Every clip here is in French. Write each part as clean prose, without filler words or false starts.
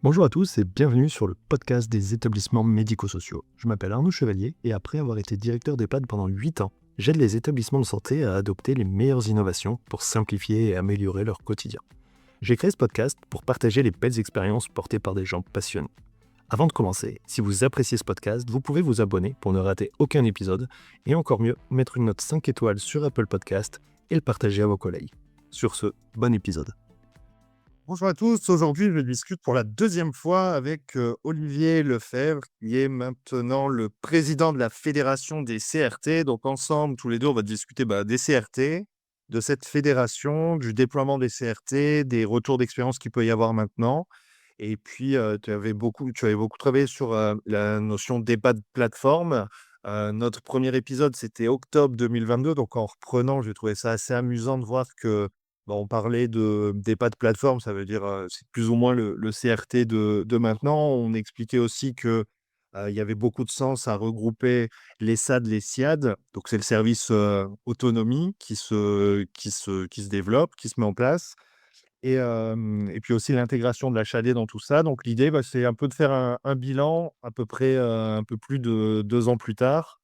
Bonjour à tous et bienvenue sur le podcast des établissements médico-sociaux. Je m'appelle Arnaud Chevalier et après avoir été directeur d'EHPAD pendant 8 ans, j'aide les établissements de santé à adopter les meilleures innovations pour simplifier et améliorer leur quotidien. J'ai créé ce podcast pour partager les belles expériences portées par des gens passionnés. Avant de commencer, si vous appréciez ce podcast, vous pouvez vous abonner pour ne rater aucun épisode et encore mieux, mettre une note 5 étoiles sur Apple Podcast et le partager à vos collègues. Sur ce, bon épisode. Bonjour à tous, aujourd'hui je discute pour la deuxième fois avec Olivier Lefebvre, qui est maintenant le président de la Fédération des CRT. Donc ensemble, tous les deux, on va discuter des CRT, de cette fédération, du déploiement des CRT, des retours d'expérience qu'il peut y avoir maintenant. Et puis, tu avais beaucoup travaillé sur la notion d'EHPAD plateforme. Notre premier épisode, c'était octobre 2022. Donc en reprenant, j'ai trouvé ça assez amusant de voir que on parlait d'EHPAD plateforme, ça veut dire, c'est plus ou moins le CRT de maintenant. On expliquait aussi que, il y avait beaucoup de sens à regrouper les SAD, les SIAD. Donc c'est le service, autonomie qui se développe, qui se met en place et puis aussi l'intégration de l'HAD dans tout ça. Donc l'idée, c'est un peu de faire un bilan à peu près, un peu plus de 2 ans plus tard,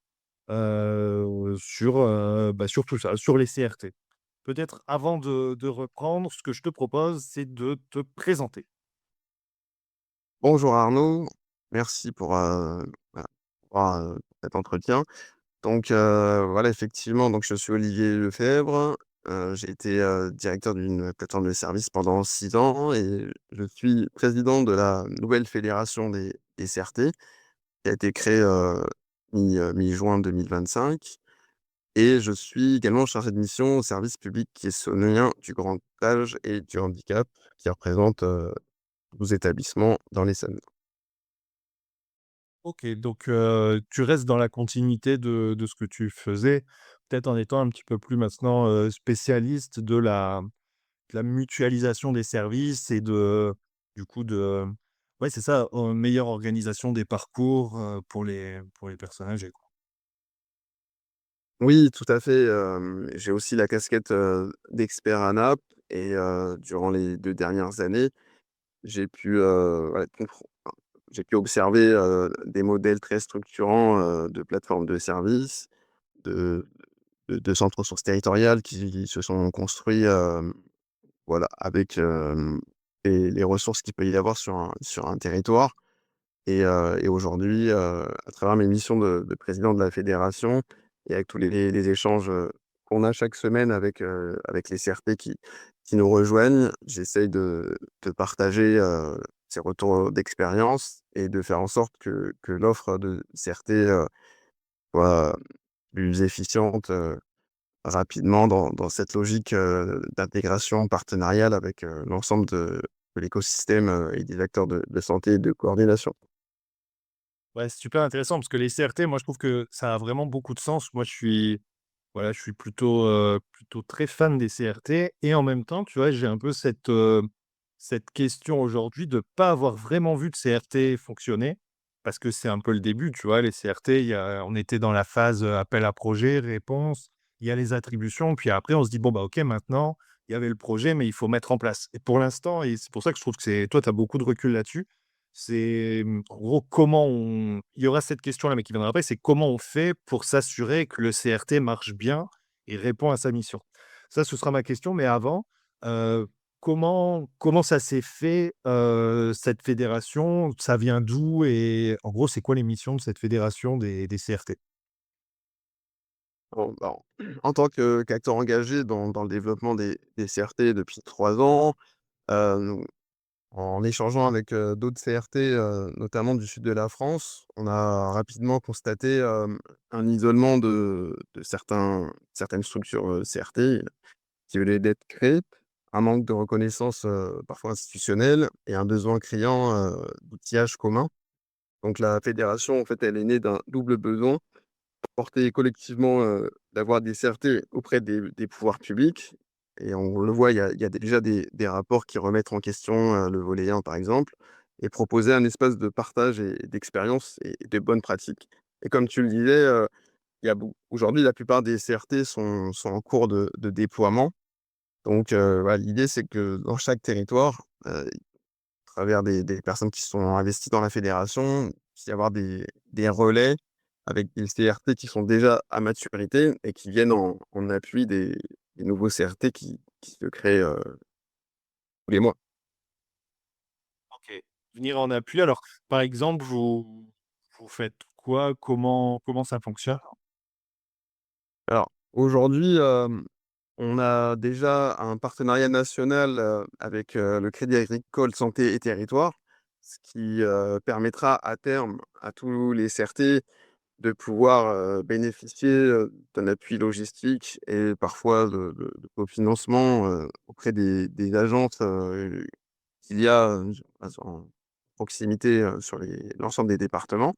sur tout ça, sur les CRT. Peut-être avant de reprendre, ce que je te propose, c'est de te présenter. Bonjour Arnaud, merci bah, cet entretien. Donc, voilà, effectivement, donc je suis Olivier Lefebvre, j'ai été, directeur d'une plateforme de services pendant 6 ans et je suis président de la nouvelle fédération des CRT qui a été créée, mi-juin 2025 et je suis également chargé de mission au service public questionnaire du grand âge et du handicap qui représente, 12 établissements dans les Essonnes. OK, donc tu restes dans la continuité de ce que tu faisais, peut-être en étant un petit peu plus maintenant, spécialiste de la mutualisation des services et du coup de ouais, c'est ça, meilleure organisation des parcours, pour les personnes âgées, quoi. Oui, tout à fait, j'ai aussi la casquette, d'expert ANAP et durant les 2 dernières années, j'ai pu, voilà, j'ai pu observer, des modèles très structurants, de plateformes de services, de de centres ressources territoriales qui se sont construits, voilà, avec, les ressources qu'il peut y avoir sur un territoire et aujourd'hui, à travers mes missions de président de la fédération et avec tous les échanges, qu'on a chaque semaine avec les CRP qui nous rejoignent, j'essaye de partager, ces retours d'expérience et de faire en sorte que l'offre de CRT, soit plus efficiente, rapidement dans cette logique, d'intégration partenariale avec, l'ensemble de l'écosystème, et des acteurs de santé et de coordination. Ouais, c'est super intéressant parce que les CRT, moi, je trouve que ça a vraiment beaucoup de sens. Moi, je suis plutôt très fan des CRT et en même temps, tu vois, j'ai un peu cette question aujourd'hui de pas avoir vraiment vu de CRT fonctionner parce que c'est un peu le début, tu vois? Les CRT, on était dans la phase, appel à projet, réponse, il y a les attributions, puis après on se dit: «Bon, OK, maintenant, il y avait le projet, mais il faut mettre en place» et pour l'instant et c'est pour ça que je trouve que c'est toi, tu as beaucoup de recul là-dessus. C'est, en gros, comment on il y aura cette question-là, mais qui viendra après, c'est comment on fait pour s'assurer que le CRT marche bien et répond à sa mission? Ça, ce sera ma question, mais avant, heu, comment ça s'est fait, cette fédération? Ça vient d'où? Et en gros, c'est quoi les missions de cette fédération des CRT? Bah, en tant qu'acteur engagé dans le développement des CRT depuis 3 ans, heu, en échangeant avec, d'autres CRT, notamment du sud de la France, on a rapidement constaté, un isolement de certaines structures, CRT qui venaient d'être créées, un manque de reconnaissance, parfois institutionnelle et un besoin criant, d'outillage commun. Donc la fédération, en fait, elle est née d'un double besoin porter collectivement, d'avoir des CRT auprès des pouvoirs publics et on le voit, il y a déjà des rapports qui remettent en question, le volet 1 par exemple et proposer un espace de partage et d'expérience et de bonnes pratiques et comme tu le disais, il y a beau aujourd'hui la plupart des CRT sont en cours de déploiement donc voilà, l'idée c'est que dans chaque territoire, travers des personnes qui sont investies dans la fédération, puis avoir des relais avec des CRT qui sont déjà à maturité et qui viennent en appui des nouveaux CRT qui se créent, tous les mois. OK. Venir en appui. Alors, par exemple, vous faites quoi? Comment ça fonctionne? Alors aujourd'hui, on a déjà un partenariat national, avec, le Crédit agricole santé et territoires, ce qui, permettra à terme à tous les CRT de pouvoir, bénéficier, d'un appui logistique et parfois de cofinancement, auprès des agences, qu'il y a, en proximité, sur l'ensemble des départements.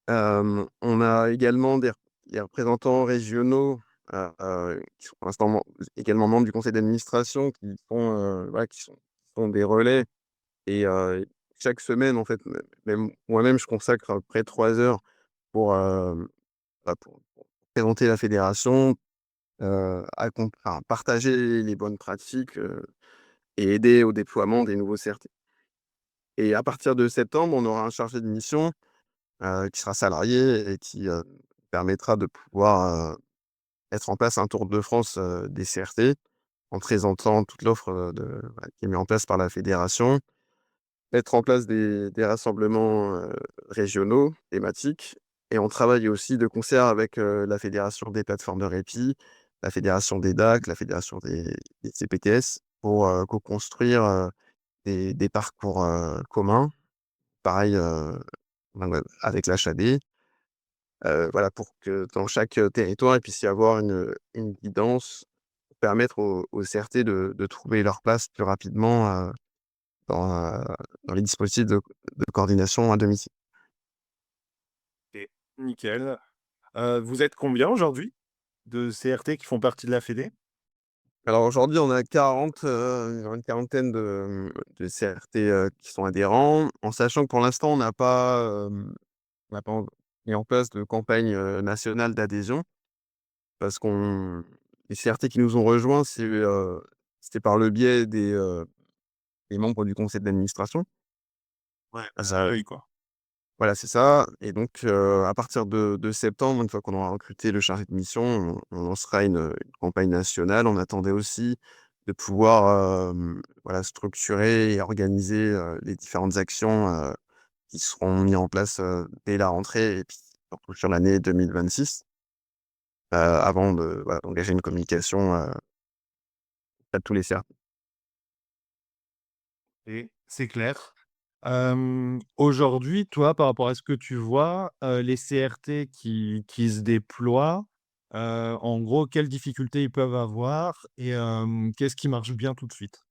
On a également des représentants régionaux, qui sont pour l'instant également membres du conseil d'administration qui font, voilà, qui sont des relais et chaque semaine en fait, même moi-même je consacre près de 3 heures pour, pour présenter la fédération, partager les bonnes pratiques, et aider au déploiement des nouveaux CRT. Et à partir de septembre, on aura un chargé de mission, qui sera salarié et qui, permettra de pouvoir, mettre en place un tour de France, des CRT en présentant toute l'offre, qui est mise en place par la fédération. Mettre en place des rassemblements, régionaux, thématiques et on travaille aussi de concert avec, la fédération des plateformes de répit, la fédération des DAC, la fédération des CPTS pour, co-construire, des parcours, communs. Pareil, avec l'HAD. Voilà, pour que dans chaque, territoire, il puisse y avoir une guidance pour permettre aux CRT de trouver leur place plus rapidement, dans, dans les dispositifs de coordination à domicile. OK, nickel. Vous êtes combien aujourd'hui de CRT qui font partie de la fédé? Alors aujourd'hui, on a 40, une quarantaine de CRT, qui sont adhérents, en sachant que pour l'instant, on n'a pas en mis en place de campagne, nationale d'adhésion parce qu'on les CRT qui nous ont rejoints, c'était par le biais des membres du conseil d'administration. Ouais, Heu, oui, quoi. voilà, c'est ça et donc à partir de septembre, une fois qu'on aura recruté le chargé de mission, on lancera une campagne nationale. On attendait aussi de pouvoir, voilà, structurer et organiser, les différentes actions, qui seront mis en place, dès la rentrée et puis surtout sur l'année 2026, avant de voilà, d'engager une communication, à tous les CRP. Et c'est clair. Aujourd'hui, toi, par rapport à ce que tu vois, les CRT qui se déploient, en gros, quelles difficultés ils peuvent avoir et qu'est-ce qui marche bien tout de suite?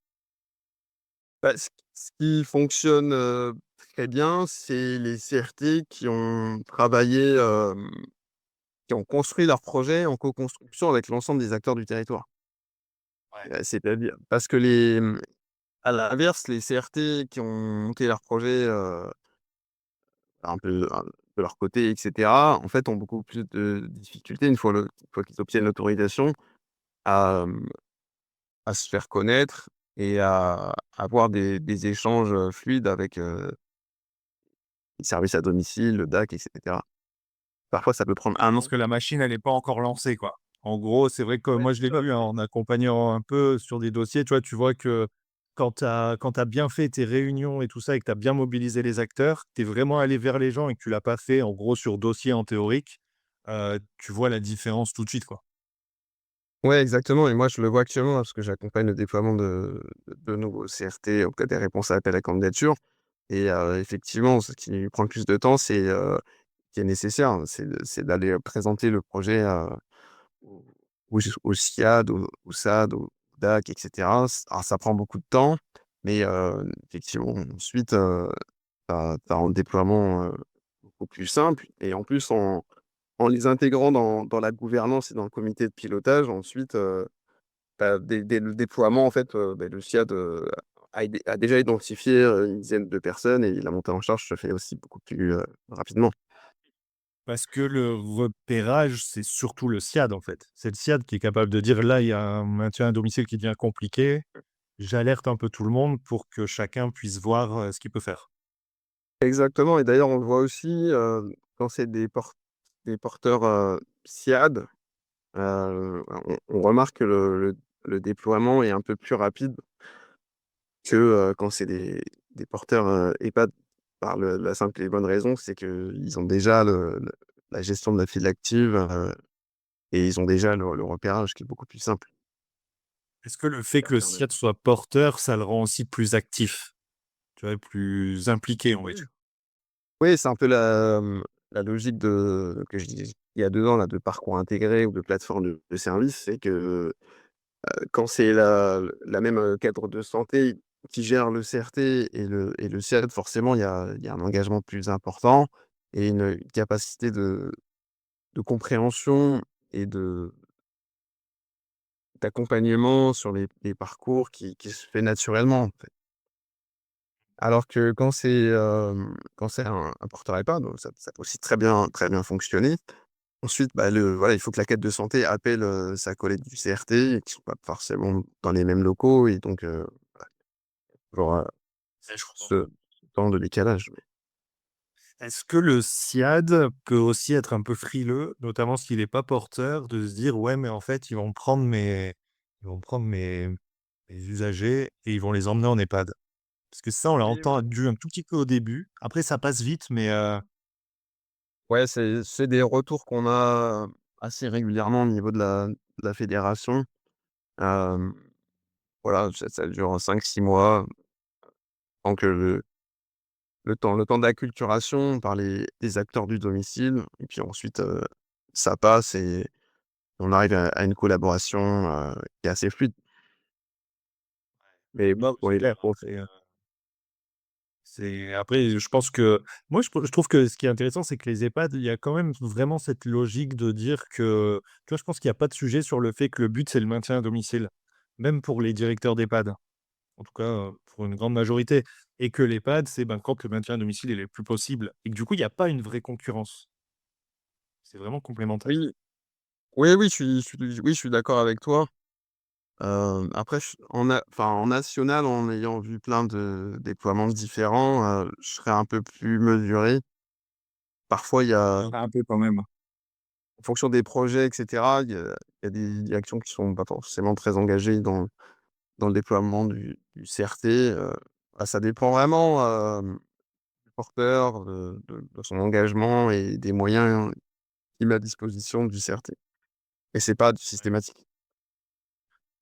Bah, ce qui fonctionne, très bien, c'est les CRT qui ont construit leur projet en co-construction avec l'ensemble des acteurs du territoire. Ouais. C'est-à-dire parce que à l'inverse, les CRT qui ont monté leur projet, un peu de leur côté et cetera, en fait, ont beaucoup plus de difficultés une fois qu'ils obtiennent l'autorisation à, à se faire connaître et à avoir des échanges, fluides avec, les services à domicile, le DAC et cetera. Parfois, ça peut prendre Ah, un parce an. que la machine, elle est pas encore lancée, quoi. En gros, c'est vrai que Ouais, moi, je c'est l'ai ça. vu, hein, en accompagnant un peu sur des dossiers, tu vois? Tu vois que quand tu as bien fait tes réunions et tout ça et que tu as bien mobilisé les acteurs, tu es vraiment allé vers les gens et que tu l'as pas fait, en gros, sur dossier en théorique, tu vois la différence tout de suite, quoi. Ouais, exactement et moi, je le vois actuellement, parce que j'accompagne le déploiement de nouveaux CRT, en tout cas des réponses à appel à candidature et effectivement, ce qui prend le plus de temps, qui est nécessaire, hein, c'est d'aller, présenter le projet, au au SIAD, au SAD, au DAC et cetera. Alors ça prend beaucoup de temps, mais effectivement, ensuite, tu as un déploiement, beaucoup plus simple et en plus en les intégrant dans la gouvernance et dans le comité de pilotage, ensuite, dès le déploiement, en fait, le SIAD, a déjà identifié, une dizaine de personnes et la montée en charge se fait aussi beaucoup plus, rapidement. Parce que le repérage, c'est surtout le SIAD, en fait. C'est le SIAD qui est capable de dire: «Là, il y a un maintien à domicile qui devient compliqué». j'alerte un peu tout le monde pour que chacun puisse voir, ce qu'il peut faire. Exactement et d'ailleurs on le voit aussi, quand c'est des porteurs, SIAD, on remarque que le déploiement est un peu plus rapide que, quand c'est des porteurs, EHPAD par la simple et bonne raison, c'est qu'ils ont déjà la gestion de la file active, et ils ont déjà le repérage qui est beaucoup plus simple. Est-ce que le fait Ça que le permet SIAD soit porteur, ça le rend aussi plus actif? Tu vois, plus impliqué, on va oui, dire? oui, c'est un peu la logique que je disais il y a 2 ans là, de parcours intégré ou de plateforme de services. C'est que, quand c'est la même, cadre de santé qui gère le CRT et le SIAD, forcément il y a un engagement plus important et une capacité de compréhension et d'accompagnement sur les parcours qui se fait naturellement, en fait. Alors que quand c'est un porteur EHPAD, donc ça peut aussi très bien fonctionner. Ensuite, bah, voilà, il faut que la quête de santé appelle, sa collègue du CRT et qui sont pas forcément dans les mêmes locaux et donc toujours, Ouais, je comprends. ce temps de décalage. Est-ce que le SIAD peut aussi être un peu frileux, notamment s'il est pas porteur, de se dire: «Ouais, mais en fait, ils vont prendre mes usagers et ils vont les emmener en EHPAD»? Parce que ça, on l'a Oui, oui. entendu un tout petit peu au début. Après, ça passe vite, mais Ouais, c'est des retours qu'on a assez régulièrement au niveau de la fédération. Hem, voilà, ça dure 5 6 mois, tant que le temps d'acculturation par les acteurs du domicile et puis ensuite, ça passe et on arrive à une collaboration, qui est assez fluide. Mais non, c'est oui, clair. bon, Après, je pense que moi, je trouve que ce qui est intéressant, c'est que les EHPAD, il y a quand même vraiment cette logique de dire que tu vois, je pense qu'il y a pas de sujet sur le fait que le but, c'est le maintien à domicile, même pour les directeurs d'EHPAD. En tout cas, pour une grande majorité et que l'EHPAD, c'est, ben, quand le maintien à domicile, il est plus possible et que du coup, il y a pas une vraie concurrence. C'est vraiment complémentaire. oui, oui, oui, je suis d'accord avec toi. Après en national, en ayant vu plein de déploiements différents, je serais un peu plus mesuré. Parfois, il y a Un peu quand même. en fonction des projets et cetera, il y a des directions qui sont pas forcément très engagées dans le déploiement du CRT, bah, ça dépend vraiment, du porteur, de son engagement et des moyens qu'il met à disposition du CRT et c'est pas du systématique.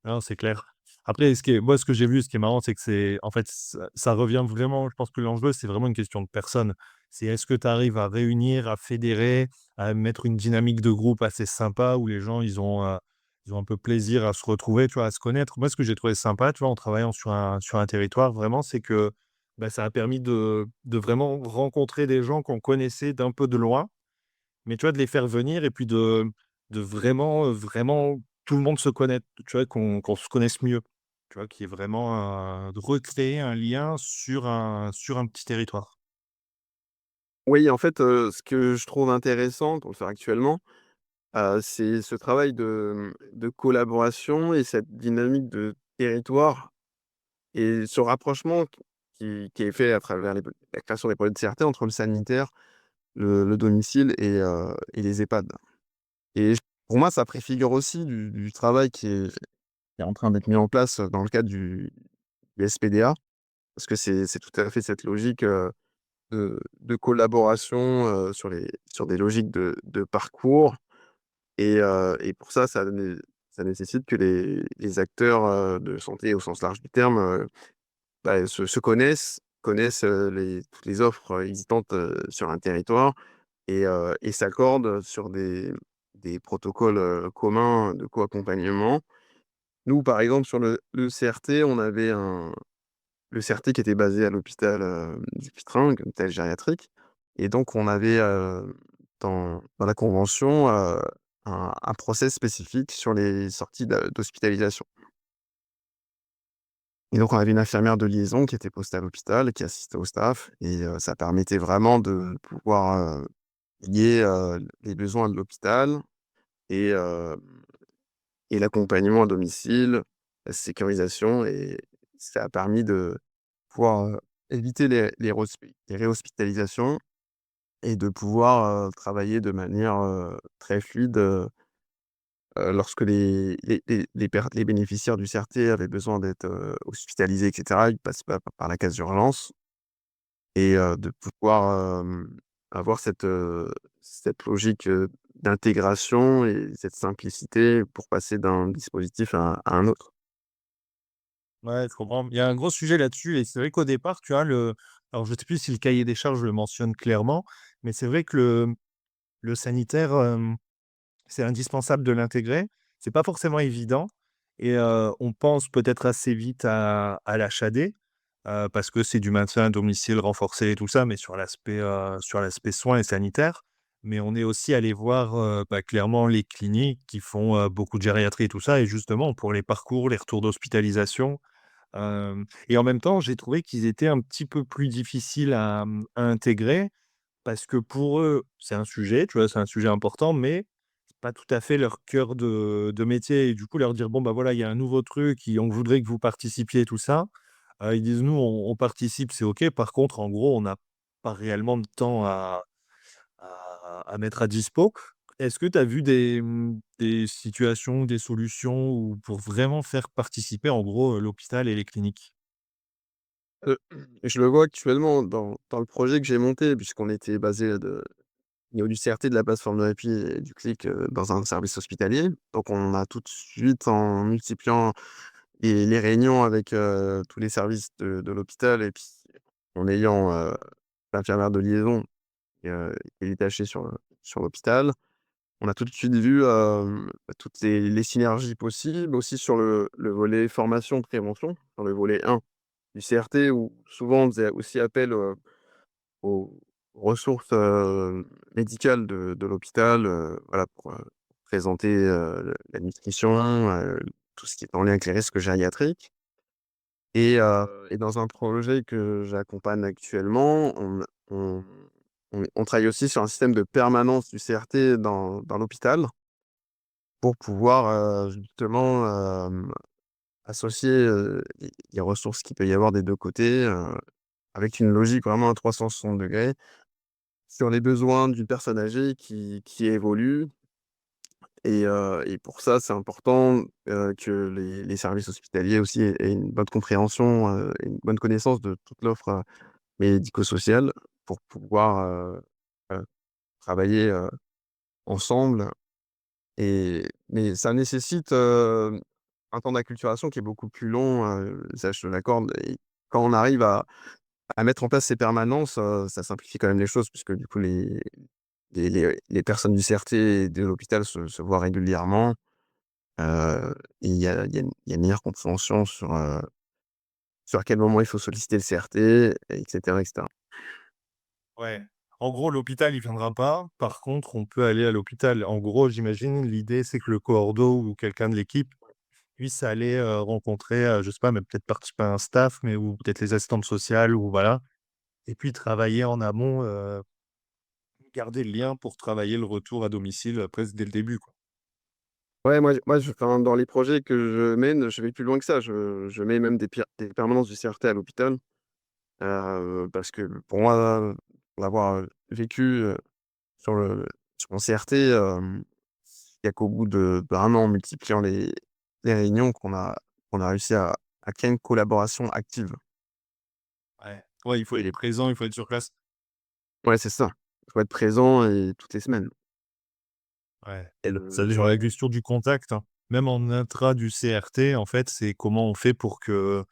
Non, c'est clair. Après, ce que j'ai vu, ce qui est marrant, c'est que en fait, ça revient vraiment je pense que l'enjeu, c'est vraiment une question de personne. C'est est-ce que tu arrives à réunir, à fédérer, à mettre une dynamique de groupe assez sympa où les gens, ils ont un peu plaisir à se retrouver, tu vois, à se connaître. Moi, ce que j'ai trouvé sympa, tu vois, en travaillant sur un territoire vraiment, c'est que, bah, ça a permis de vraiment rencontrer des gens qu'on connaissait d'un peu de loin mais tu vois, de les faire venir et puis de vraiment, vraiment tout le monde se connaître, tu vois? Qu'on se connaisse mieux, tu vois? Qu'il y ait vraiment de recréer un lien sur un petit territoire. Oui, en fait, ce que je trouve intéressant pour le faire actuellement, c'est ce travail de collaboration et cette dynamique de territoire et ce rapprochement qui est fait à travers la création des projets de CRT entre le sanitaire, le domicile et les EHPAD et pour moi, ça préfigure aussi du travail qui est en train d'être mis en place, dans le cadre du SPDA. Parce que c'est tout à fait cette logique, de collaboration, sur des logiques de parcours et pour ça, ça nécessite que les acteurs, de santé au sens large du terme, bah, se connaissent, toutes les offres, existantes, sur un territoire et s'accordent sur des protocoles, communs de co-accompagnement. Nous, par exemple, sur le CRT, on avait le CRT qui était basé à l'hôpital, du Pitringue, hôpital gériatrique et donc on avait, dans la convention, un process spécifique sur les sorties d'hospitalisation et donc on avait une infirmière de liaison qui était postée à l'hôpital, qui assistait au staff et ça permettait vraiment de pouvoir, lier, les besoins de l'hôpital et hem et l'accompagnement à domicile, la sécurisation ça a permis de pouvoir, éviter les réhospitalisations et de pouvoir, travailler de manière, très fluide, lorsque les bénéficiaires du CRT avaient besoin d'être, hospitalisés et cetera. Ils passent pas par la case d'urgence et de pouvoir, avoir cette logique, d'intégration et cette simplicité pour passer d'un dispositif à un autre. Ouais, je comprends. Il y a un gros sujet là-dessus et c'est vrai qu'au départ, tu vois, alors je sais plus si le cahier des charges le mentionne clairement, mais c'est vrai que le sanitaire, c'est indispensable de l'intégrer. C'est pas forcément évident et on pense peut-être assez vite à l'HAD, parce que c'est du maintien à domicile renforcé et tout ça, mais sur l'aspect soins et sanitaire. Mais on est aussi allé voir, clairement les cliniques qui font, beaucoup de gériatrie et tout ça et justement pour les parcours, les retours d'hospitalisation. Et en même temps, j'ai trouvé qu'ils étaient un petit peu plus difficiles à intégrer parce que pour eux, c'est un sujet, tu vois? C'est un sujet important, mais c'est pas tout à fait leur cœur de métier et du coup, leur dire: «Bon, bah, voilà, il y a un nouveau truc et on voudrait que vous participiez», tout ça. Ils disent: «Nous, on participe, c'est OK». Par contre, en gros, on n'a pas réellement de temps à mettre à dispo. Est-ce que tu as vu des situations, des solutions où pour vraiment faire participer, en gros, l'hôpital et les cliniques? Heu, je le vois actuellement dans le projet que j'ai monté puisqu'on était basé au niveau du CRT, de la plateforme de répit et du clic, dans un service hospitalier. Donc on a tout de suite, en multipliant les réunions avec, tous les services de l'hôpital et puis en ayant, l'infirmière de liaison, qui est détachée sur l'hôpital. On a tout de suite vu, toutes les synergies possibles, aussi sur le volet formation, prévention, sur le volet 1 du CRT où souvent on faisait aussi appel, aux ressources, médicales de l'hôpital, voilà pour, présenter, la nutrition, tout ce qui est en lien avec les risques gériatriques et dans un projet que j'accompagne actuellement, on travaille aussi sur un système de permanence du CRT dans l'hôpital pour pouvoir, justement, associer, les ressources qu'il peut y avoir des 2 côtés, avec une logique vraiment à 360° sur les besoins d'une personne âgée qui évolue et pour ça, c'est important, que les services hospitaliers aussi aient une bonne compréhension, et une bonne connaissance de toute l'offre, médico-sociale pour pouvoir, travailler, ensemble mais ça nécessite, un temps d'acculturation qui est beaucoup plus long, ça je te l'accorde et quand on arrive à mettre en place ces permanences, ça simplifie quand même les choses puisque du coup les personnes du CRT et de l'hôpital se voient régulièrement, et il y a une meilleure compréhension sur à quel moment il faut solliciter le CRT et cetera et cetera. Ouais. En gros, l'hôpital, il viendra pas. Par contre, on peut aller à l'hôpital. En gros, j'imagine, l'idée, c'est que le cordo ou quelqu'un de l'équipe puisse aller, rencontrer, je sais pas, mais peut-être participer à un staff, mais ou peut-être les assistantes sociales ou voilà et puis travailler en amont, garder le lien pour travailler le retour à domicile, presque dès le début, quoi. Ouais, enfin, dans les projets que je mène, je vais plus loin que ça. Je mets même des permanences du CRT à l'hôpital, parce que pour moi, pour l'avoir, vécu, sur mon CRT, il y a qu'au bout d'1 an, en multipliant les réunions qu'on a réussi à créer une collaboration active Ouais. Ouais, il faut être et présent, il faut être sur place. ouais, c'est ça. Il faut être présent et toutes les semaines Ouais. et Ça le sur la question du contact, hein. Même en intra du CRT, en fait, c'est comment on fait pour que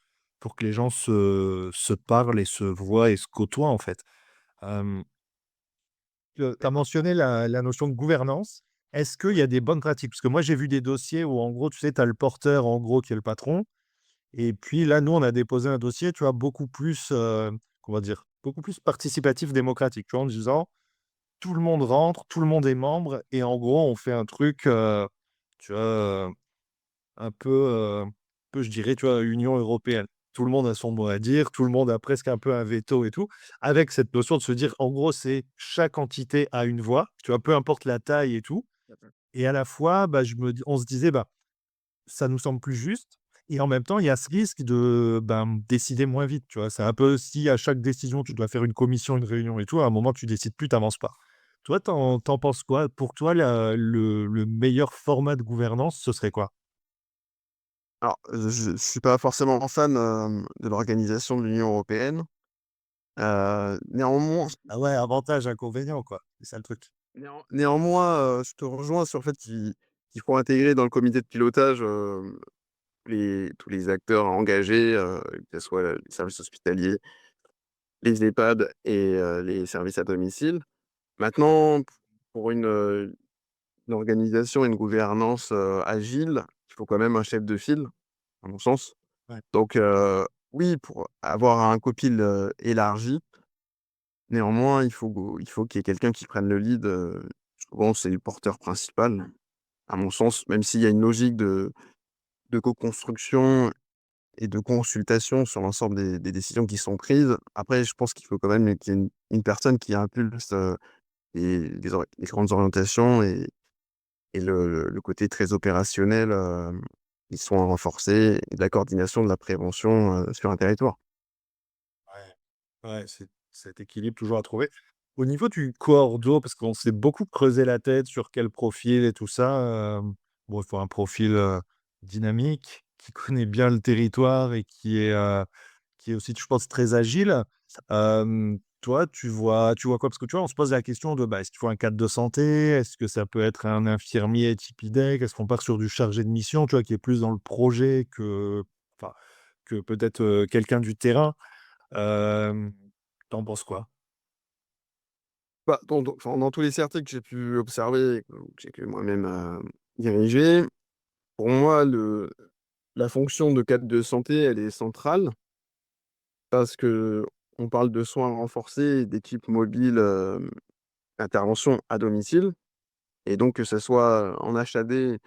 les gens se parlent et se voient et se côtoient, en fait. Hem, tu as mentionné la notion de gouvernance. Est-ce qu'il y a des bonnes pratiques? Parce que moi, j'ai vu des dossiers où, en gros, tu sais, tu as le porteur, en gros, qui est le patron et puis là, nous, on a déposé un dossier, tu vois, beaucoup plus, comment dire? Beaucoup plus participatif, démocratique, tu vois? En disant: «Tout le monde rentre, tout le monde est membre» et en gros, on fait un truc, tu vois, un peu, je dirais, tu vois, Union européenne. Tout le monde a son mot à dire, tout le monde a presque un peu un veto et tout, avec cette notion de se dire, en gros, c'est chaque entité a une voix, tu vois, peu importe la taille et tout et à la fois, bah, je me dis on se disait: «Bah, ça nous semble plus juste» Et en même temps, il y a ce risque de, décider moins vite, tu vois? C'est un peu si à chaque décision, tu dois faire une commission, une réunion et tout, à un moment, tu décides plus, tu avances pas. Toi, tu en penses quoi? Pour toi, le meilleur format de gouvernance, ce serait quoi? Alors, je suis pas forcément fan, de l'organisation de l'Union européenne. Néanmoins Ah ouais, avantage, inconvénient, quoi. C'est ça le truc. je te rejoins sur le fait qu'il faut intégrer dans le comité de pilotage, tous les acteurs engagés, que ce soit les services hospitaliers, les EHPAD et les services à domicile. Maintenant, pour une organisation et une gouvernance, agile, il faut quand même un chef de file, à mon sens. Ouais. Donc oui, pour avoir un copil, élargi, néanmoins, il faut qu'il y ait quelqu'un qui prenne le lead, souvent c'est le porteur principal, à mon sens, même s'il y a une logique de co-construction et de consultation sur l'ensemble des décisions qui sont prises. Après, je pense qu'il faut quand même qu'il y ait une personne qui impulse, les grandes orientations et le côté très opérationnel, ils sont renforcés et de la coordination de la prévention, sur un territoire. Ouais. Ouais, c'est cet équilibre toujours à trouver. Au niveau du cordeau, parce qu'on s'est beaucoup creusé la tête sur quel profil et tout ça, bon, il faut un profil, dynamique, qui connaît bien le territoire et qui est aussi, je pense, très agile. Toi, tu vois quoi? Parce que tu vois, on se pose la question de, est-ce qu'il faut un cadre de santé? Est-ce que ça peut être un infirmier type IDEC? Est-ce qu'on part sur du chargé de mission, tu vois, qui est plus dans le projet enfin, que peut-être, quelqu'un du terrain? Hem, Tu penses quoi? Bah, dans tous les CRT que j'ai pu observer et que j'ai pu moi-même, diriger, pour moi, la fonction de cadre de santé, elle est centrale parce qu'on parle de soins renforcés et d'équipes mobiles, intervention à domicile et donc que ce soit en HAD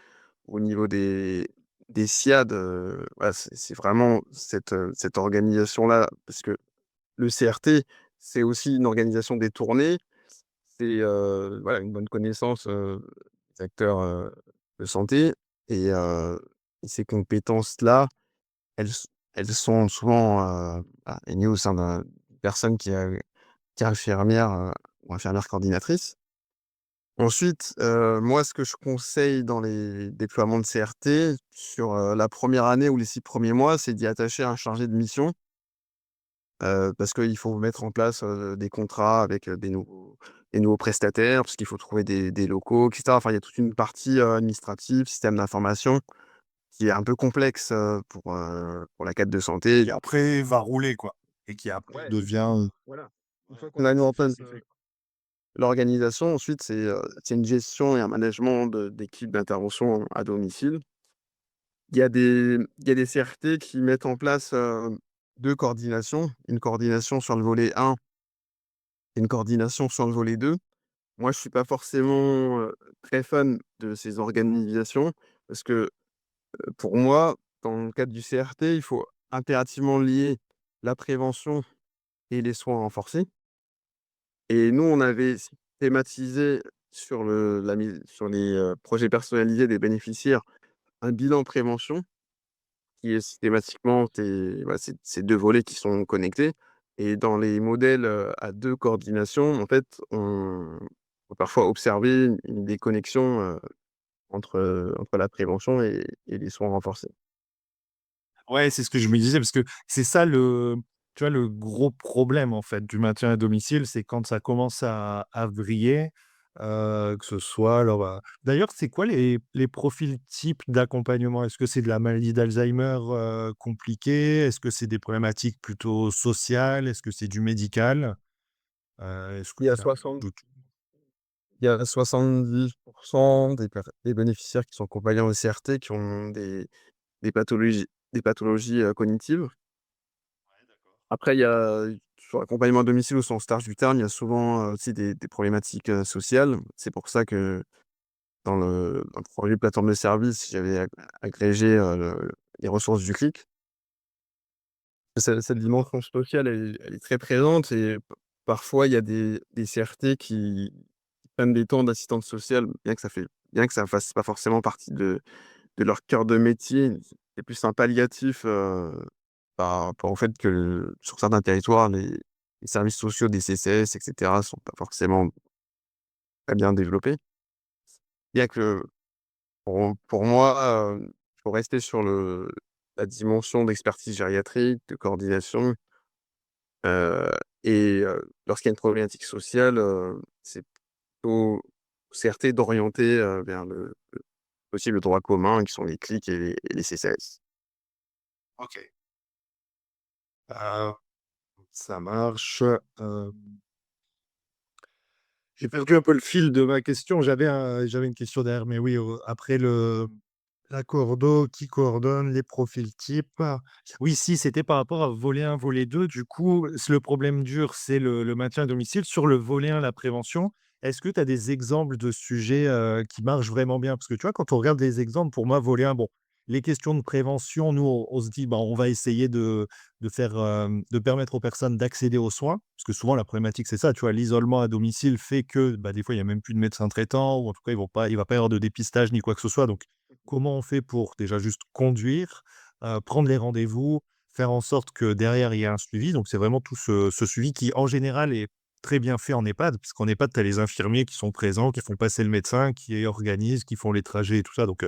au niveau des SIAD, voilà, c'est vraiment cette organisation-là parce que le CRT, c'est aussi une organisation détournée. C'est, voilà, une bonne connaissance, des acteurs, de santé et et ces compétences-là, elles sont souvent, réunies au sein d'une personne qui est infirmière, ou infirmière coordinatrice. Ensuite, moi, ce que je conseille dans les déploiements de CRT sur, la première année ou les 6 premiers mois, c'est d'y attacher un chargé de mission. Parce qu'il faut mettre en place, des contrats avec, des nouveaux prestataires, parce qu'il faut trouver des locaux et cetera. Enfin, il y a toute une partie, administrative, système d'information qui est un peu complexe, pour la cadre de santé. Qui après va rouler quoi et qui après Ouais, devient, voilà. Une ouais, fois qu'on a mis en c'est fait, place, c'est fait. l'organisation, ensuite c'est une gestion et un management d'équipes d'intervention à domicile. Il y a des CRT qui mettent en place, 2 coordinations, une coordination sur le volet 1 et une coordination sur le volet 2. Moi, je suis pas forcément, très fan de ces organisations parce que, pour moi, dans le cadre du CRT, il faut impérativement lier la prévention et les soins renforcés et nous, on avait thématisé sur les, projets personnalisés des bénéficiaires, un bilan prévention qui est systématiquement voilà, c'est 2 volets qui sont connectés et dans les modèles, à 2 coordinations, en fait, on peut parfois observer une déconnexion, entre la prévention et les soins renforcés. Ouais, c'est ce que je me disais parce que c'est ça tu vois, le gros problème en fait du maintien à domicile, c'est quand ça commence à vriller, que ce soit alors, d'ailleurs, c'est quoi les profils types d'accompagnement? Est-ce que c'est de la maladie d'Alzheimer, compliquée? Est-ce que c'est des problématiques plutôt sociales? Est-ce que c'est du médical? Est-ce Il y a qu'il y a 60 de tout? il y a 70 des bénéficiaires qui sont accompagnés en CRT qui ont des pathologies cognitives. Après, il y a sur l'accompagnement à domicile au sens large du terme, il y a souvent, aussi des problématiques, sociales. C'est pour ça que dans le projet plateforme de services, j'avais agrégé, les ressources du CLIC. Cette dimension sociale, elle est très présente et parfois il y a des CRT qui prennent des temps d'assistante sociale, bien que ça fasse pas forcément partie de leur cœur de métier. c'est plus un palliatif, par rapport au fait que sur certains territoires, les services sociaux des CCAS et cetera sont pas forcément très bien développés. Bien que pour moi, il faut rester sur la dimension d'expertise gériatrique, de coordination, heu lorsqu'il y a une problématique sociale, c'est plutôt CRT d'orienter, vers aussi le droit commun qui sont les CLIC et les CCAS. OK. Ah, ça marche. J'ai perdu un peu le fil de ma question. J'avais une question derrière, mais oui, après la coordo, qui coordonne, les profils types. Oui, si, c'était par rapport à volet 1, volet 2. Du coup, le problème dur, c'est le maintien à domicile. Sur le volet 1, la prévention, est-ce que tu as des exemples de sujets qui marchent vraiment bien? Parce que tu vois, quand on regarde les exemples, pour moi, volet 1, bon, les questions de prévention, nous, on se dit, bah, on va essayer de permettre aux personnes d'accéder aux soins. Parce que souvent, la problématique, c'est ça, tu vois, l'isolement à domicile fait que, bah, des fois, il y a même plus de médecin traitant, ou en tout cas, il va pas y avoir de dépistage ni quoi que ce soit. Donc, comment on fait pour déjà juste conduire, prendre les rendez-vous, faire en sorte que derrière il y ait un suivi? Donc c'est vraiment tout ce suivi qui en général est très bien fait en EHPAD, puisqu'en EHPAD, tu as les infirmiers qui sont présents, qui font passer le médecin, qui organisent, qui font les trajets et tout ça, donc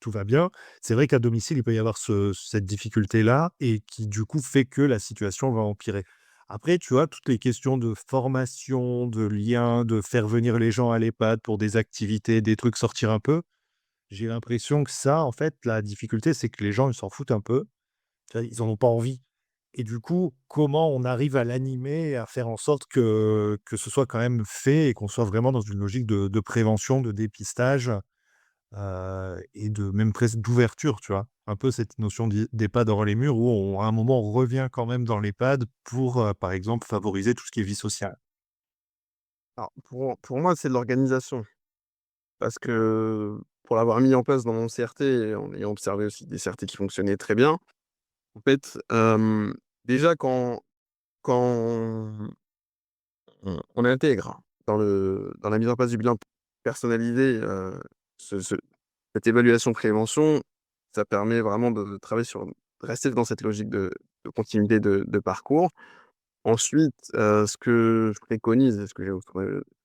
tout va bien. C'est vrai qu'à domicile, il peut y avoir cette difficulté-là et qui du coup fait que la situation va empirer. Après, tu vois, toutes les questions de formation, de lien, de faire venir les gens à l'EHPAD pour des activités, des trucs, sortir un peu, j'ai l'impression que ça, en fait, la difficulté, c'est que les gens, ils s'en foutent un peu. Tu vois, ils en ont pas envie et du coup, comment on arrive à l'animer et à faire en sorte que ce soit quand même fait et qu'on soit vraiment dans une logique de prévention, de dépistage, et de même presque d'ouverture, tu vois? Un peu cette notion d'EHPAD hors les murs où à un moment, on revient quand même dans l'EHPAD pour, par exemple, favoriser tout ce qui est vie sociale. Alors pour moi, c'est de l'organisation parce que pour l'avoir mis en place dans mon CRT et en ayant observé aussi des CRT qui fonctionnaient très bien, en fait, déjà quand on intègre dans la mise en place du bilan personnalisé, ce cette évaluation prévention, ça permet vraiment de travailler de rester dans cette logique de continuité de parcours. Ensuite, ce que je préconise et ce que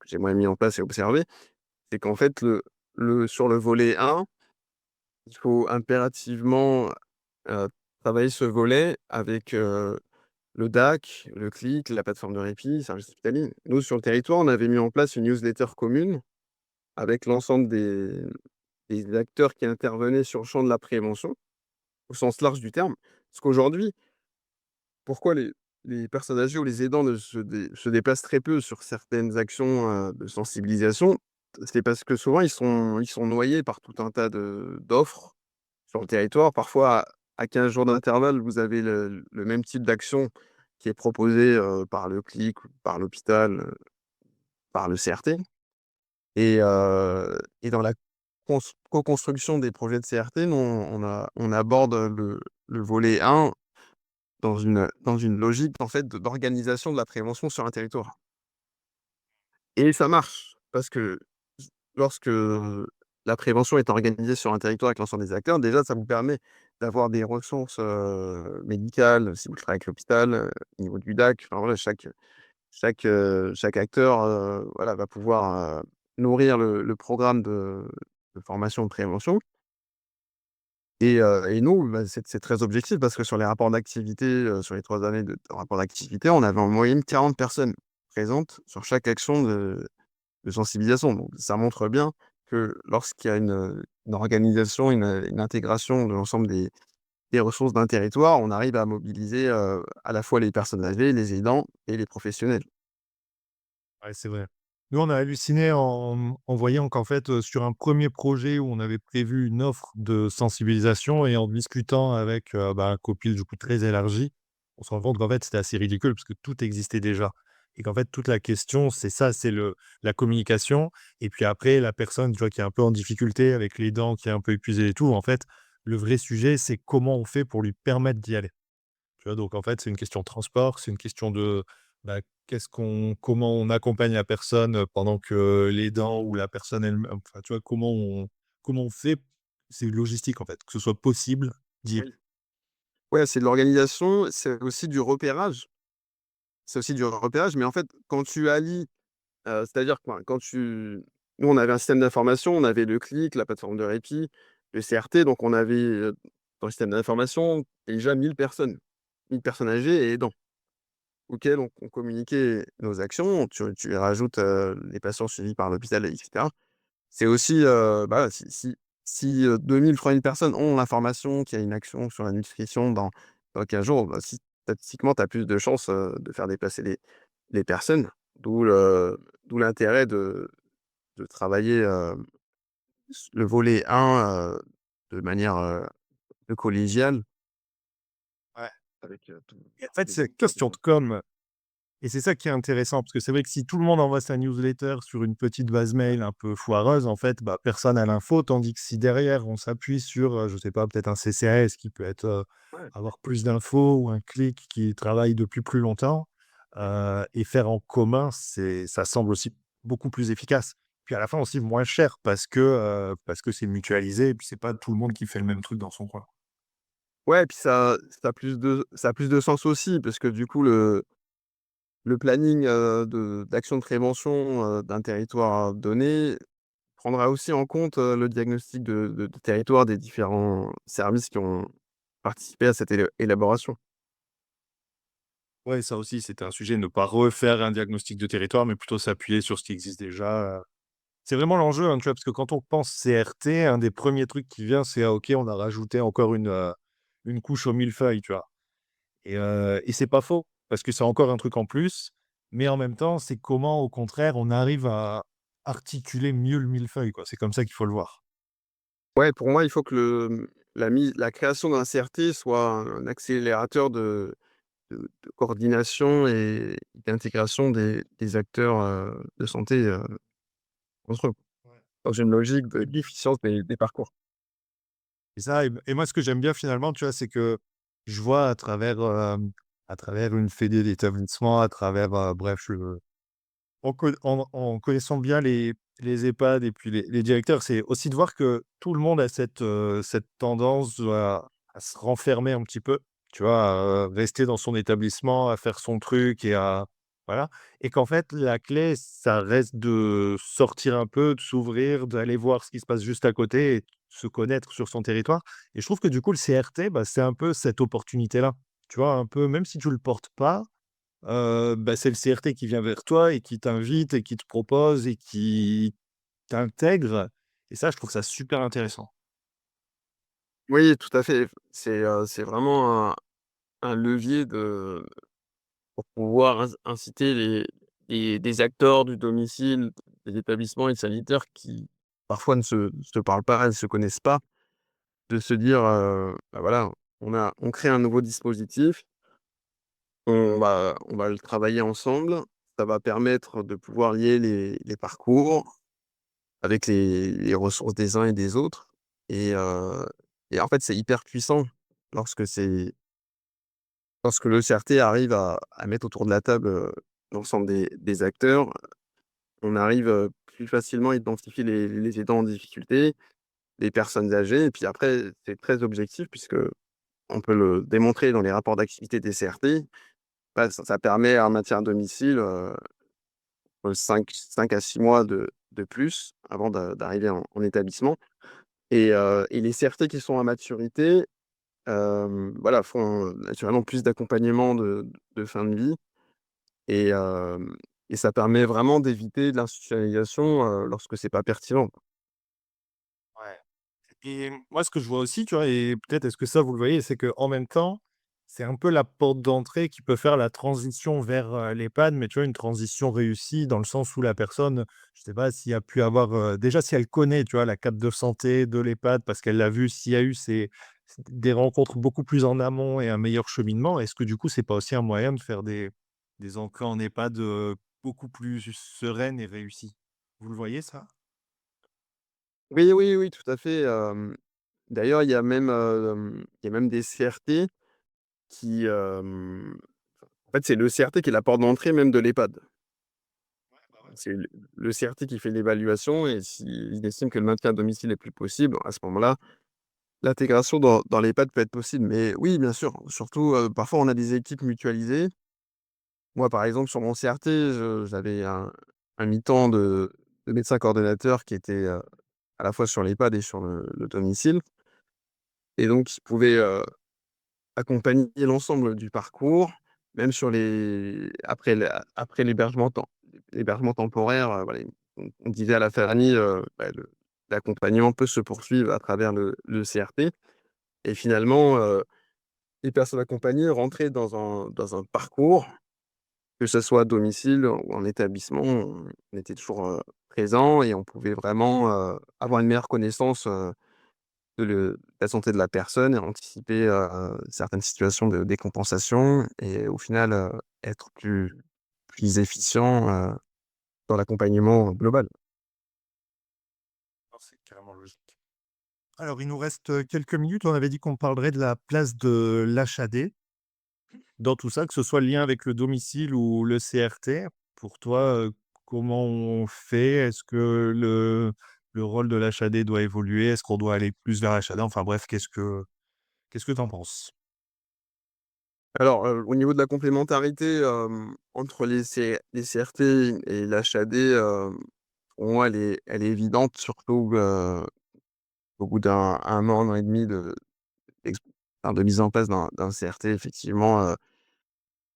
j'ai moi mis en place et observé, c'est qu'en fait sur le volet 1, il faut impérativement, heu, travailler ce volet avec, le DAC, le CLIC, la plateforme de répit, service hospitalier. Nous, sur le territoire, on avait mis en place une newsletter commune avec l'ensemble des acteurs qui intervenaient sur le champ de la prévention, au sens large du terme. Parce qu'aujourd'hui, pourquoi les personnes âgées ou les aidants ne se déplacent très peu sur certaines actions, de sensibilisation? C'est parce que souvent ils sont noyés par tout un tas d'offres sur le territoire. Parfois à 15 jours d'intervalle, vous avez le même type d'action qui est proposé, par le CLIC ou par l'hôpital, par le CRT et dans la co-construction des projets de CRT, nous on aborde le volet 1 dans une logique en fait d'organisation de la prévention sur un territoire et ça marche parce que lorsque la prévention est organisée sur un territoire avec l'ensemble des acteurs, déjà ça vous permet d'avoir des ressources, médicales, si vous travaillez avec l'hôpital, au niveau du DAC, enfin voilà chaque acteur, voilà va pouvoir, nourrir le programme de formation de prévention et nous, bah, c'est très objectif parce que sur les rapports d'activité, sur les 3 années de rapports d'activité, on avait en moyenne 40 personnes présentes sur chaque action de sensibilisation. Donc ça montre bien que lorsqu'il y a une organisation, une intégration de l'ensemble des ressources d'un territoire, on arrive à mobiliser, à la fois les personnes âgées, les aidants et les professionnels. Ouais, c'est vrai. Nous, on a halluciné en voyant qu'en fait, sur un premier projet où on avait prévu une offre de sensibilisation et en discutant avec, bah, un copil du coup très élargi, on se rend compte qu'en fait, c'était assez ridicule parce que tout existait déjà et qu'en fait, toute la question, c'est ça, c'est la communication et puis après la personne, tu vois, qui est un peu en difficulté avec les dents, qui est un peu épuisée et tout, en fait, le vrai sujet, c'est comment on fait pour lui permettre d'y aller. Tu vois? Donc en fait, c'est une question de transport, c'est une question de, bah, comment on accompagne la personne, pendant que l'aidant ou la personne elle-même enfin, tu vois? Comment on fait c'est une logistique en fait, que ce soit possible Dis. Oui. Ouais, c'est de l'organisation, c'est aussi du repérage. C'est aussi du repérage, mais en fait, quand tu allies, c'est-à-dire que, enfin, quand tu nous, on avait un système d'information, on avait le CLIC, la plateforme de répit, le CRT, donc on avait, dans le système d'information, déjà 1000 personnes âgées et aidants, auxquels on communiquait nos actions. Tu y rajoutes, les patients suivis par l'hôpital et cetera. C'est aussi, bah, si 2 000-3 000 personnes ont l'information qu'il y a une action sur la nutrition dans 15 jours, bah, statistiquement, tu as plus de chances, de faire déplacer les personnes. D'où l'intérêt de travailler, le volet 1, de manière, collégiale Ouais. avec, Et en tous fait, les c'est acteurs de question de com. Et c'est ça qui est intéressant, parce que c'est vrai que si tout le monde envoie sa newsletter sur une petite base mail un peu foireuse, en fait, bah, personne n'a l'info, tandis que si derrière on s'appuie sur, je sais pas, peut-être un CCAS qui peut être, ouais. avoir plus d'infos ou un clic qui travaille depuis plus longtemps, et faire en commun, ça semble aussi beaucoup plus efficace. Puis à la fin aussi moins cher parce que c'est mutualisé et puis c'est pas tout le monde qui fait le même truc dans son coin. Ouais, et puis ça a plus de sens aussi parce que du coup le planning, d'action de prévention, d'un territoire donné prendra aussi en compte, le diagnostic de territoire des différents services qui ont participé à cette élaboration. Ouais, ça aussi, c'était un sujet, ne pas refaire un diagnostic de territoire, mais plutôt s'appuyer sur ce qui existe déjà. C'est vraiment l'enjeu, hein, tu vois? Parce que quand on pense CRT, un des premiers trucs qui vient, c'est: «Ah OK, on a rajouté encore une couche au millefeuille», tu vois? Et c'est pas faux, parce que c'est encore un truc en plus, mais en même temps, c'est comment, au contraire, on arrive à articuler mieux le millefeuille, quoi. C'est comme ça qu'il faut le voir. Ouais, pour moi, il faut que la création d'un CRT soit un accélérateur de coordination et d'intégration des acteurs, de santé, entre eux, Ouais. dans une logique d'efficience des parcours. Et ça et moi, ce que j'aime bien finalement, tu vois, c'est que je vois à travers une fédé d'établissements, à travers, bref, le en connaissant bien les EHPAD et puis les directeurs, c'est aussi de voir que tout le monde a cette tendance à se renfermer un petit peu, tu vois? À, rester dans son établissement, à faire son truc et à voilà et qu'en fait, la clé, ça reste de sortir un peu, de s'ouvrir, d'aller voir ce qui se passe juste à côté et de se connaître sur son territoire et je trouve que du coup, le CRT, bah, c'est un peu cette opportunité-là, tu vois? Un peu, même si tu le portes pas, bah, c'est le CRT qui vient vers toi et qui t'invite et qui te propose et qui t'intègre et ça, je trouve ça super intéressant. Oui, tout à fait. C'est vraiment un levier pour pouvoir inciter des acteurs du domicile, des établissements et sanitaires qui parfois ne se parlent pas, ne se connaissent pas, de se dire, bah, voilà, on crée un nouveau dispositif, on va le travailler ensemble. Ça va permettre de pouvoir lier les parcours avec les ressources des uns et des autres et en fait, c'est hyper puissant lorsque c'est lorsque le CRT arrive à mettre autour de la table, l'ensemble des acteurs. On arrive, plus facilement à identifier les aidants en difficulté, les personnes âgées et puis après, c'est très objectif puisque on peut le démontrer dans les rapports d'activité des CRT. Bah, ça permet un maintien à domicile, 5 à 6 mois de plus avant d'arriver en établissement et les CRT qui sont à maturité, voilà, font, naturellement plus d'accompagnement de fin de vie et hem et ça permet vraiment d'éviter de l'institutionnalisation, lorsque c'est pas pertinent. Ouais. Et moi, ce que je vois aussi, tu vois? Et peut-être est-ce que ça, vous le voyez? C'est qu'en même temps, c'est un peu la porte d'entrée qui peut faire la transition vers, l'EHPAD, mais tu vois, une transition réussie dans le sens où la personne, je sais pas s'il y a pu avoir, déjà si elle connaît, tu vois, la carte de santé de l'EHPAD parce qu'elle l'a vu, s'il y a eu des rencontres beaucoup plus en amont et un meilleur cheminement, est-ce que du coup, c'est pas aussi un moyen de faire des entrées en EHPAD, beaucoup plus sereines et réussies? Vous le voyez ça? Oui, oui, oui, tout à fait, d'ailleurs, il y a même des CRT qui, en fait, c'est le CRT qui est la porte d'entrée même de l'EHPAD. Ouais, bah, ouais. C'est le CRT qui fait l'évaluation et s'il estime que le maintien à domicile est plus possible, à ce moment-là, l'intégration dans l'EHPAD peut être possible, mais oui, bien sûr, surtout, parfois on a des équipes mutualisées. Moi, par exemple, sur mon CRT, j'avais un mi-temps de médecin coordonnateur qui était, à la fois sur l'EHPAD et sur le domicile et donc il pouvait, accompagner l'ensemble du parcours, même sur les après l'hébergement temporaire, voilà, on disait à la famille, bah, l'accompagnement peut se poursuivre à travers le CRT et finalement, les personnes accompagnées rentraient dans un parcours, que ce soit à domicile ou en établissement, on était toujours, présents et on pouvait vraiment, avoir une meilleure connaissance, de la santé de la personne et anticiper, certaines situations de décompensation et au final, être plus efficient, dans l'accompagnement global. Non, c'est carrément logique. Alors, il nous reste, quelques minutes. On avait dit qu'on parlerait de la place de l'HAD dans tout ça, que ce soit le lien avec le domicile ou le CRT. Pour toi, comment on fait? Est-ce que le rôle de l'HAD doit évoluer? Est-ce qu'on doit aller plus vers l'HAD? Enfin bref, qu'est-ce que tu en penses? Alors, au niveau de la complémentarité, entre les CRT et l'HAD, pour moi, elle est évidente, surtout, au bout d'un an, 1 an et demi de mise en place d'un CRT, effectivement,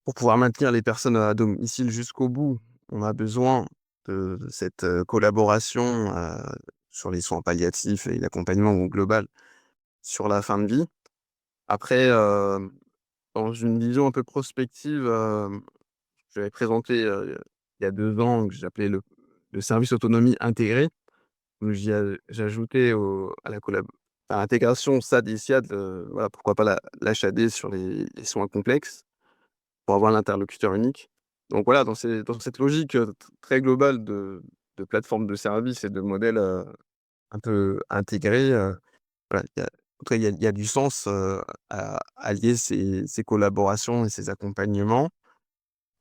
pour pouvoir maintenir les personnes à domicile jusqu'au bout, on a besoin de cette, collaboration, sur les soins palliatifs et l'accompagnement au global sur la fin de vie. Après, dans une vision un peu prospective, j'avais présenté, il y a 2 ans que j'appelais le service autonomie intégré, où j'ajoutais à la à l'intégration SAD et SIAD, voilà, pourquoi pas l'HAD sur les soins complexes, pour avoir l'interlocuteur unique. Donc voilà, dans cette logique, très globale de plateforme de services et de modèles, un peu intégrés, voilà, en tout cas, il y a du sens, à lier ces collaborations et ces accompagnements.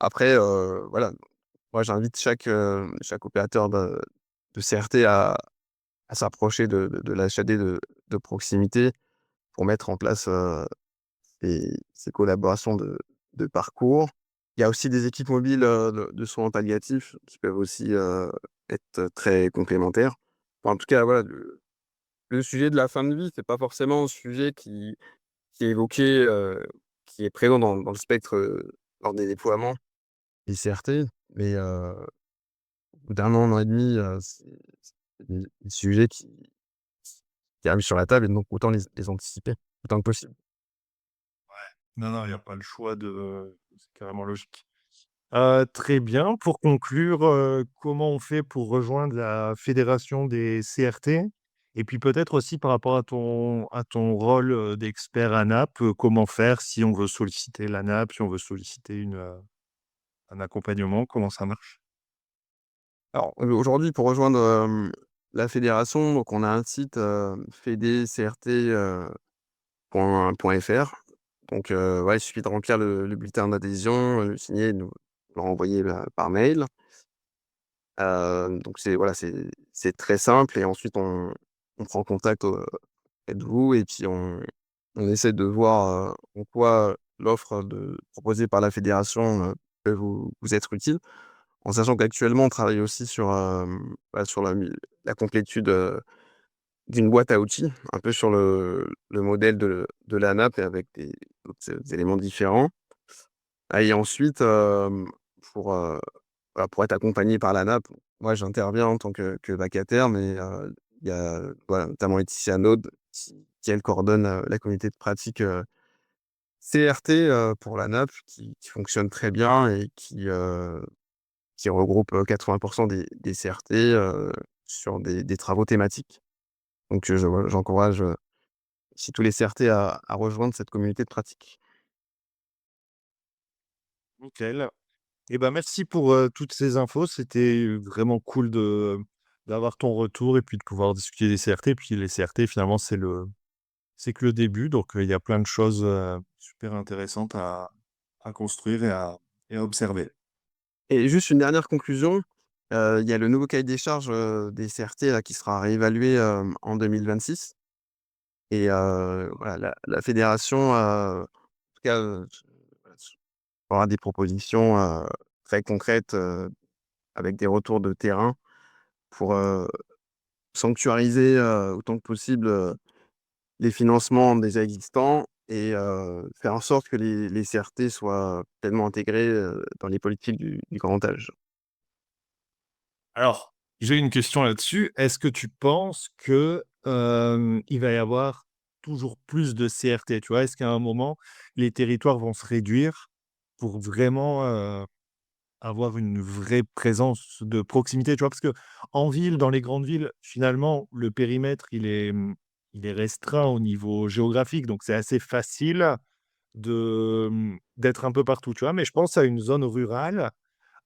Après, voilà, moi j'invite chaque opérateur de CRT à s'approcher de l'HAD de proximité pour mettre en place, ces collaborations de parcours. Il y a aussi des équipes mobiles, de soins palliatifs qui peuvent aussi, être très complémentaires. Enfin, en tout cas, voilà, le sujet de la fin de vie, c'est pas forcément un sujet qui est évoqué, qui est présent dans le spectre, lors des déploiements des CRT, mais au bout d'1 an et demi, c'est des sujets qui arrivent sur la table et donc autant les anticiper autant que possible. Non, non, il y a pas le choix de c'est carrément logique. Très bien. Pour conclure, comment on fait pour rejoindre la fédération des CRT? Et puis peut-être aussi par rapport à ton rôle, d'expert ANAP, comment faire si on veut solliciter l'ANAP, si on veut solliciter un accompagnement, comment ça marche? Alors, aujourd'hui pour rejoindre, la fédération, donc on a un site, fédé-crt, .fr. Donc, ouais, il suffit de remplir le bulletin d'adhésion, le signer, nous le renvoyer, par mail. Donc c'est voilà, c'est très simple et ensuite on prend contact, auprès de vous et puis on essaie de voir, en quoi l'offre proposée par la fédération, peut vous être utile. En sachant qu'actuellement on travaille aussi sur, sur la complétude, d'une boîte à outils, un peu sur le modèle de l'ANAP et avec des d'autres éléments différents. Ah et ensuite, pour, pour être accompagné par l'ANAP, moi j'interviens en tant que vacataire, mais, il y a voilà, notamment Laetitia Naud qui elle coordonne, la communauté de pratique, CRT, pour l'ANAP qui fonctionne très bien et qui regroupe, 80 des CRT, sur des travaux thématiques. Donc, voilà, j'encourage, aussi tous les CRT à rejoindre cette communauté de pratique. Nickel. Et ben, merci pour, toutes ces infos. C'était vraiment cool d'avoir ton retour et puis de pouvoir discuter des CRT. Puis les CRT, finalement, c'est que le début. Donc, il y a plein de choses, super intéressantes à construire et à observer. Et juste une dernière conclusion, il y a le nouveau cahier des charges, des CRT là qui sera réévalué, en 2026 et voilà, la fédération, en tout cas, voilà, aura des propositions, très concrètes, avec des retours de terrain pour, sanctuariser, autant que possible, les financements déjà existants et faire en sorte que les CRT soient pleinement intégrés, dans les politiques du grand âge. Alors, j'ai une question là-dessus. Est-ce que tu penses que, il va y avoir toujours plus de CRT? Tu vois? Est-ce qu'à un moment, les territoires vont se réduire pour vraiment, avoir une vraie présence de proximité, tu vois? Parce que en ville, dans les grandes villes, finalement, le périmètre, il est restreint au niveau géographique, donc c'est assez facile d'être un peu partout, tu vois? Mais je pense à une zone rurale,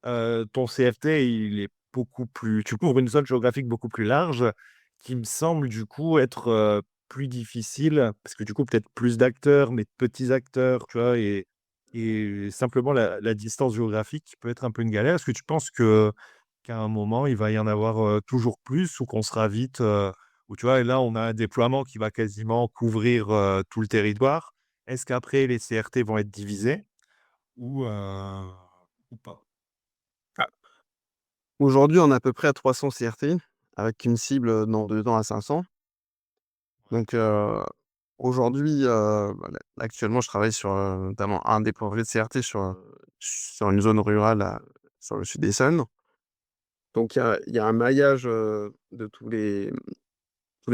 ton CFT, il est beaucoup plus tu couvres une zone géographique beaucoup plus large, qui me semble du coup être, plus difficile parce que du coup, peut-être plus d'acteurs, mais de petits acteurs, tu vois? Et simplement la distance géographique qui peut être un peu une galère. Est-ce que tu penses qu'à un moment, il va y en avoir, toujours plus ou qu'on sera vite, où tu vois? Et là, on a un déploiement qui va quasiment couvrir, tout le territoire. Est-ce qu'après les CRT vont être divisés ou, ou pas? Ah, aujourd'hui, on est à peu près à 300 CRT avec une cible, dans 2 ans à 500. Donc aujourd'hui, bah, là actuellement, je travaille sur, notamment un des projets de CRT sur une zone rurale sur le sud d'Essonne. Donc il y a un maillage, de tous les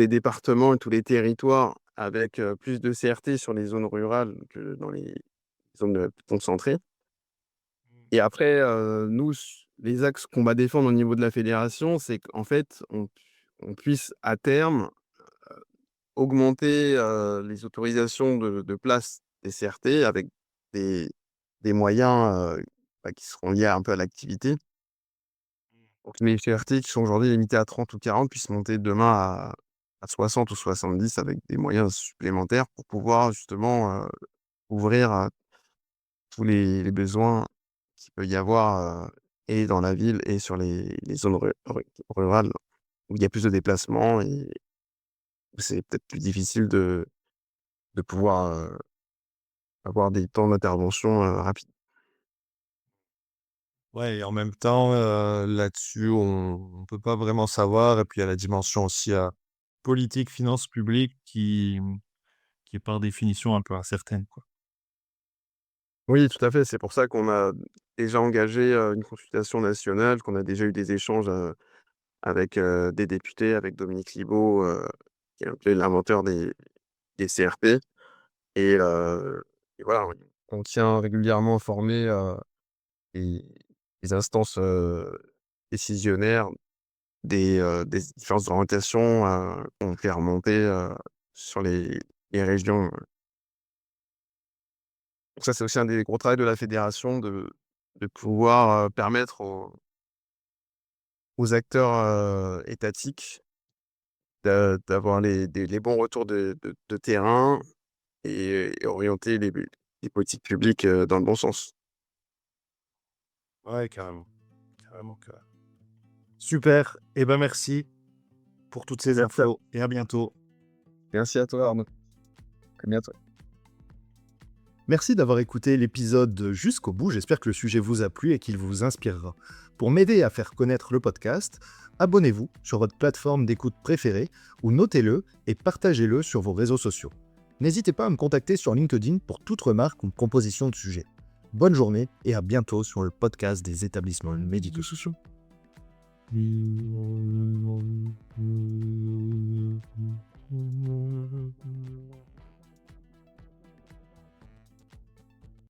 départements et tous les territoires avec, plus de CRT sur les zones rurales que dans les zones, plus concentrées. Et après, nous, les axes qu'on va défendre au niveau de la fédération, c'est qu'en fait, on puisse à terme augmenter, les autorisations de place des CRT avec des des moyens, bah, qui seront liés un peu à l'activité. Pour que les CRT qui sont aujourd'hui limités à 30 ou 40 puissent monter demain à 60 ou 70 avec des moyens supplémentaires pour pouvoir justement, ouvrir à tous les besoins qu'il peut y avoir, et dans la ville et sur les zones rurales où il y a plus de déplacements et où c'est peut-être plus difficile de pouvoir, avoir des temps d'intervention, rapides. Ouais et en même temps, là-dessus, on peut pas vraiment savoir et puis il y a la dimension aussi, politique, finances publiques qui est par définition un peu incertaine, quoi. Oui, tout à fait, c'est pour ça qu'on a déjà engagé, une consultation nationale, qu'on a déjà eu des échanges, avec, des députés, avec Dominique Libault, qui est un peu l'inventeur des CRP et voilà, on tient régulièrement informés, les les instances, décisionnaires des différentes orientations, qu'on fait remonter, sur les régions. Donc ça, c'est aussi un des gros travails de la fédération de pouvoir, permettre aux acteurs, étatiques d'avoir les bons retours de terrain et orienter les politiques publiques, dans le bon sens. Ouais, carrément, carrément, carrément. Super et ben, merci pour toutes ces Merci à infos et à bientôt. merci à toi, Arnaud. À bientôt. Merci d'avoir écouté l'épisode jusqu'au bout, j'espère que le sujet vous a plu et qu'il vous inspirera. Pour m'aider à faire connaître le podcast, abonnez-vous sur votre plateforme d'écoute préférée ou notez-le et partagez-le sur vos réseaux sociaux. N'hésitez pas à me contacter sur LinkedIn pour toute remarque ou proposition de sujet. Bonne journée et à bientôt sur le podcast des établissements médico-sociaux.